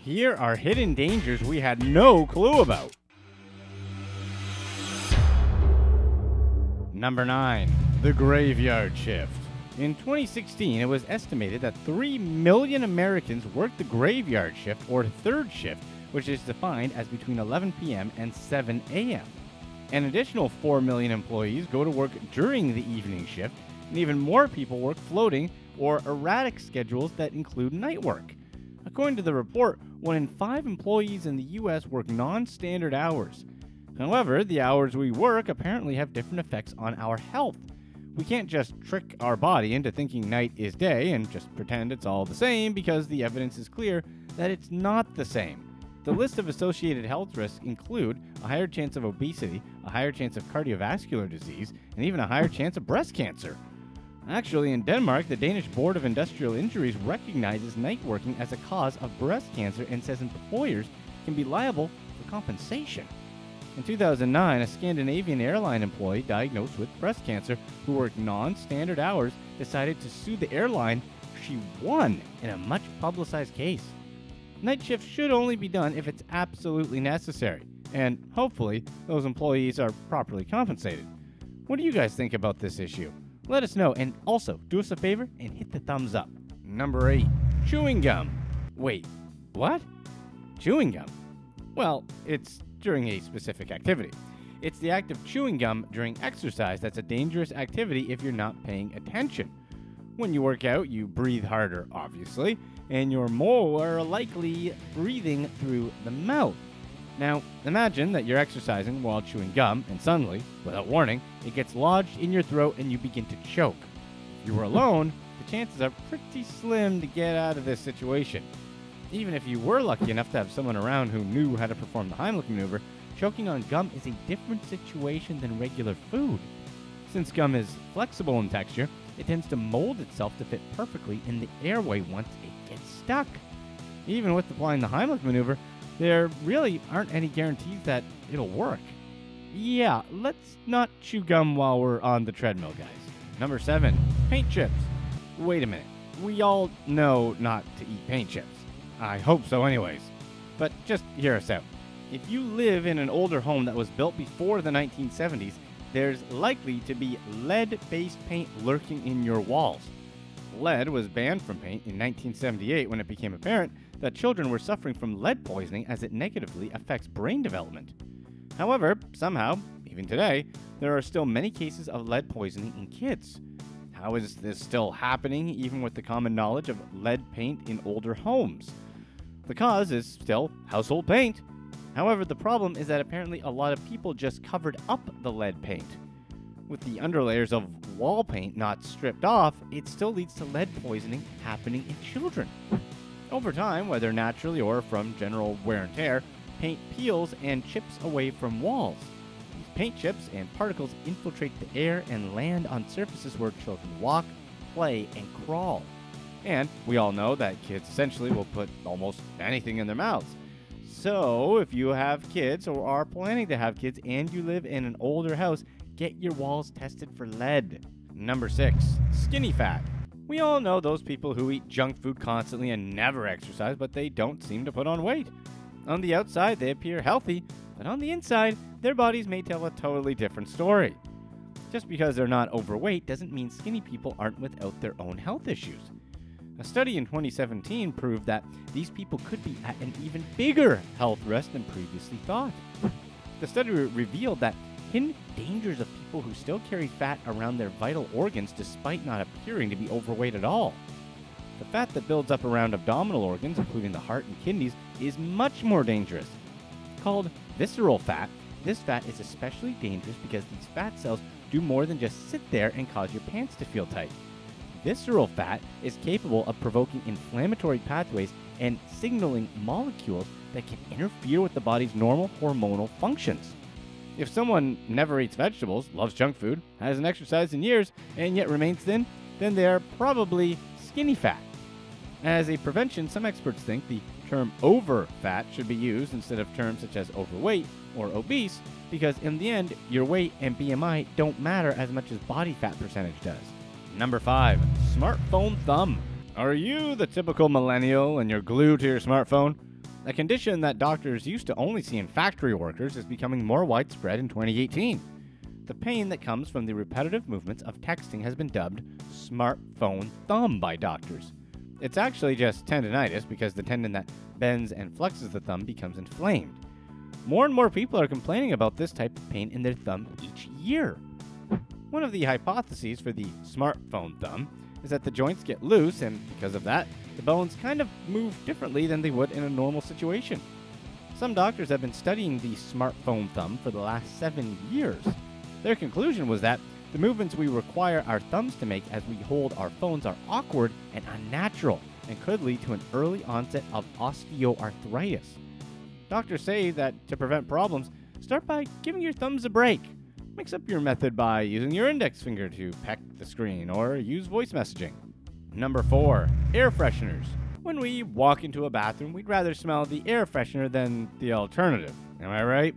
Here are hidden dangers we had no clue about. Number 9. The graveyard shift. In 2016, it was estimated that 3 million Americans worked the graveyard shift or third shift, which is defined as between 11 p.m. and 7 a.m. An additional 4 million employees go to work during the evening shift, and even more people work floating or erratic schedules that include night work. According to the report, 1 in 5 employees in the U.S. work non-standard hours. However, the hours we work apparently have different effects on our health. We can't just trick our body into thinking night is day and just pretend it's all the same because the evidence is clear that it's not the same. The list of associated health risks include a higher chance of obesity, a higher chance of cardiovascular disease, and even a higher chance of breast cancer. Actually, in Denmark, the Danish Board of Industrial Injuries recognizes night working as a cause of breast cancer and says employers can be liable for compensation. In 2009, a Scandinavian airline employee diagnosed with breast cancer who worked non-standard hours decided to sue the airline. She won in a much-publicized case. Night shift should only be done if it's absolutely necessary, and hopefully those employees are properly compensated. What do you guys think about this issue? Let us know, and also do us a favor and hit the thumbs up. Number 8. Chewing gum. Wait, what? Chewing gum? Well, it's during a specific activity. It's the act of chewing gum during exercise that's a dangerous activity if you're not paying attention. When you work out, you breathe harder, obviously, and you're more likely breathing through the mouth. Now, imagine that you're exercising while chewing gum, and suddenly, without warning, it gets lodged in your throat and you begin to choke. If you were alone, the chances are pretty slim to get out of this situation. Even if you were lucky enough to have someone around who knew how to perform the Heimlich maneuver, choking on gum is a different situation than regular food. Since gum is flexible in texture, it tends to mold itself to fit perfectly in the airway once it gets stuck. Even with applying the Heimlich maneuver, there really aren't any guarantees that it'll work. Yeah, let's not chew gum while we're on the treadmill, guys. Number 7. Paint chips. Wait a minute. We all know not to eat paint chips. I hope so anyways. But just hear us out. If you live in an older home that was built before the 1970s, there's likely to be lead-based paint lurking in your walls. Lead was banned from paint in 1978 when it became apparent that children were suffering from lead poisoning as it negatively affects brain development. However, somehow, even today, there are still many cases of lead poisoning in kids. How is this still happening, even with the common knowledge of lead paint in older homes? The cause is still household paint. However, the problem is that apparently a lot of people just covered up the lead paint. With the underlayers of wall paint not stripped off, it still leads to lead poisoning happening in children. Over time, whether naturally or from general wear and tear, paint peels and chips away from walls. These paint chips and particles infiltrate the air and land on surfaces where children walk, play, and crawl. And we all know that kids essentially will put almost anything in their mouths. So, if you have kids or are planning to have kids and you live in an older house, get your walls tested for lead. Number 6. Skinny fat. We all know those people who eat junk food constantly and never exercise, but they don't seem to put on weight. On the outside, they appear healthy, but on the inside, their bodies may tell a totally different story. Just because they're not overweight doesn't mean skinny people aren't without their own health issues. A study in 2017 proved that these people could be at an even bigger health risk than previously thought. The study revealed that hidden dangers of people who still carry fat around their vital organs despite not appearing to be overweight at all. The fat that builds up around abdominal organs, including the heart and kidneys, is much more dangerous. Called visceral fat, this fat is especially dangerous because these fat cells do more than just sit there and cause your pants to feel tight. Visceral fat is capable of provoking inflammatory pathways and signaling molecules that can interfere with the body's normal hormonal functions. If someone never eats vegetables, loves junk food, hasn't exercised in years, and yet remains thin, then they are probably skinny fat. As a prevention, some experts think the term over fat should be used instead of terms such as overweight or obese, because in the end, your weight and BMI don't matter as much as body fat percentage does. Number 5. Smartphone thumb. Are you the typical millennial and you're glued to your smartphone? A condition that doctors used to only see in factory workers is becoming more widespread in 2018. The pain that comes from the repetitive movements of texting has been dubbed smartphone thumb by doctors. It's actually just tendinitis because the tendon that bends and flexes the thumb becomes inflamed. More and more people are complaining about this type of pain in their thumb each year. One of the hypotheses for the smartphone thumb is that the joints get loose, and because of that, the bones kind of move differently than they would in a normal situation. Some doctors have been studying the smartphone thumb for the last 7 years. Their conclusion was that the movements we require our thumbs to make as we hold our phones are awkward and unnatural and could lead to an early onset of osteoarthritis. Doctors say that to prevent problems, start by giving your thumbs a break. Mix up your method by using your index finger to peck the screen or use voice messaging. Number 4. Air fresheners. When we walk into a bathroom, we'd rather smell the air freshener than the alternative. Am I right?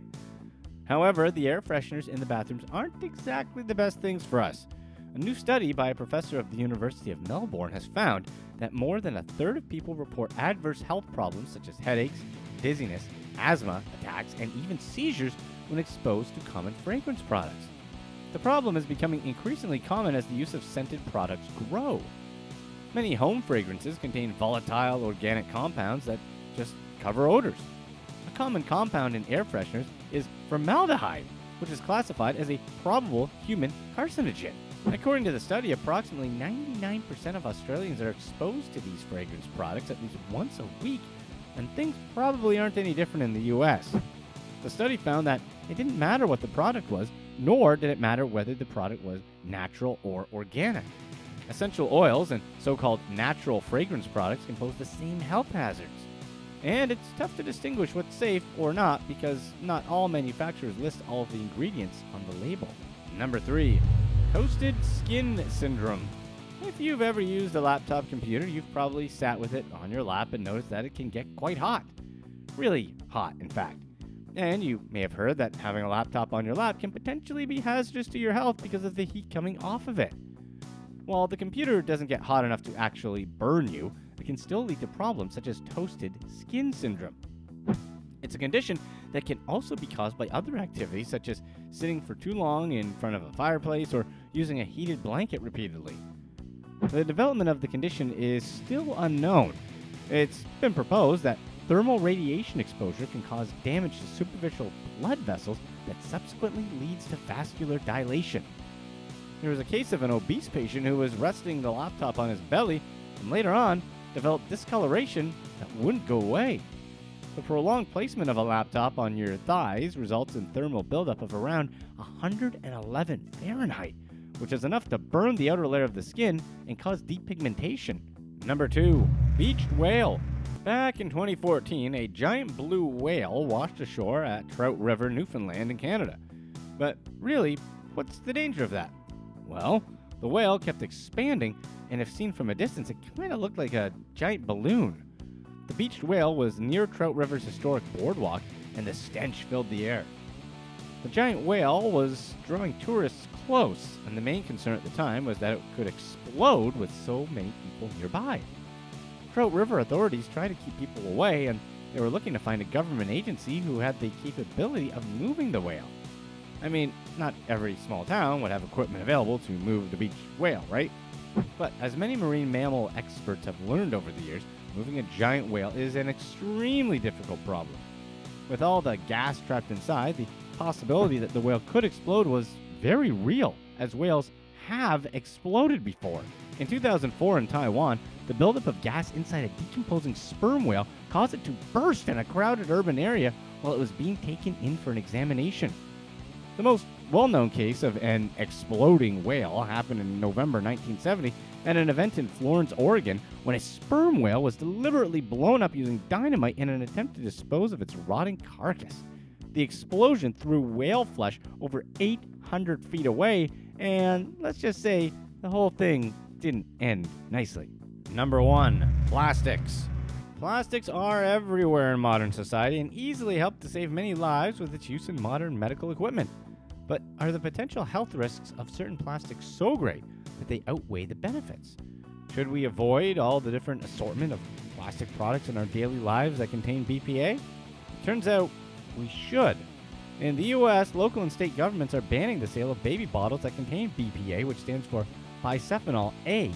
However, the air fresheners in the bathrooms aren't exactly the best things for us. A new study by a professor of the University of Melbourne has found that more than a third of people report adverse health problems such as headaches, dizziness, asthma attacks, and even seizures when exposed to common fragrance products. The problem is becoming increasingly common as the use of scented products grow. Many home fragrances contain volatile organic compounds that just cover odors. A common compound in air fresheners is formaldehyde, which is classified as a probable human carcinogen. According to the study, approximately 99% of Australians are exposed to these fragrance products at least once a week, and things probably aren't any different in the US. The study found that it didn't matter what the product was, nor did it matter whether the product was natural or organic. Essential oils and so-called natural fragrance products can pose the same health hazards. And it's tough to distinguish what's safe or not because not all manufacturers list all of the ingredients on the label. Number 3. Toasted skin syndrome. If you've ever used a laptop computer, you've probably sat with it on your lap and noticed that it can get quite hot. Really hot, in fact. And you may have heard that having a laptop on your lap can potentially be hazardous to your health because of the heat coming off of it. While the computer doesn't get hot enough to actually burn you, it can still lead to problems such as toasted skin syndrome. It's a condition that can also be caused by other activities such as sitting for too long in front of a fireplace or using a heated blanket repeatedly. The development of the condition is still unknown. It's been proposed that thermal radiation exposure can cause damage to superficial blood vessels that subsequently leads to vascular dilation. There was a case of an obese patient who was resting the laptop on his belly and later on developed discoloration that wouldn't go away. The prolonged placement of a laptop on your thighs results in thermal buildup of around 111 Fahrenheit, which is enough to burn the outer layer of the skin and cause depigmentation. Number 2. Beached whale. Back in 2014, a giant blue whale washed ashore at Trout River, Newfoundland in Canada. But really, what's the danger of that? Well, the whale kept expanding, and if seen from a distance, it kind of looked like a giant balloon. The beached whale was near Trout River's historic boardwalk, and the stench filled the air. The giant whale was drawing tourists close, and the main concern at the time was that it could explode with so many people nearby. Trout River authorities tried to keep people away, and they were looking to find a government agency who had the capability of moving the whale. I mean, not every small town would have equipment available to move the beached whale, right? But as many marine mammal experts have learned over the years, moving a giant whale is an extremely difficult problem. With all the gas trapped inside, the possibility that the whale could explode was very real, as whales have exploded before. In 2004 in Taiwan, the buildup of gas inside a decomposing sperm whale caused it to burst in a crowded urban area while it was being taken in for an examination. The most well-known case of an exploding whale happened in November 1970 at an event in Florence, Oregon, when a sperm whale was deliberately blown up using dynamite in an attempt to dispose of its rotting carcass. The explosion threw whale flesh over 800 feet away, and let's just say the whole thing didn't end nicely. Number 1. Plastics. Plastics are everywhere in modern society and easily help to save many lives with its use in modern medical equipment. But are the potential health risks of certain plastics so great that they outweigh the benefits? Should we avoid all the different assortment of plastic products in our daily lives that contain BPA? Turns out we should. In the U.S., local and state governments are banning the sale of baby bottles that contain BPA, which stands for bisphenol A.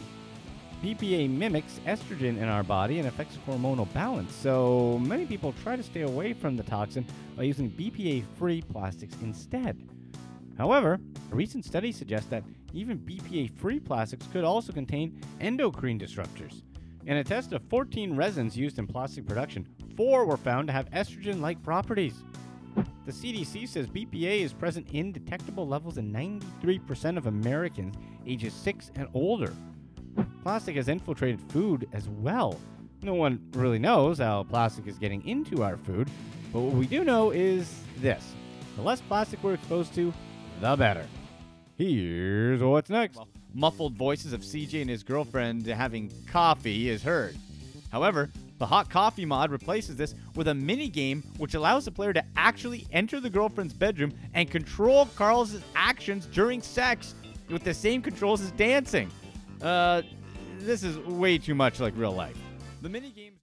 BPA mimics estrogen in our body and affects hormonal balance, so many people try to stay away from the toxin by using BPA-free plastics instead. However, a recent study suggests that even BPA-free plastics could also contain endocrine disruptors. In a test of 14 resins used in plastic production, 4 were found to have estrogen-like properties. The CDC says BPA is present in detectable levels in 93% of Americans ages 6 and older. Plastic has infiltrated food as well. No one really knows how plastic is getting into our food, but what we do know is this. The less plastic we're exposed to, the better. Here's what's next. Well, muffled voices of CJ and his girlfriend having coffee is heard. However, the hot coffee mod replaces this with a mini game which allows the player to actually enter the girlfriend's bedroom and control Carl's actions during sex with the same controls as dancing. This is way too much like real life. The mini games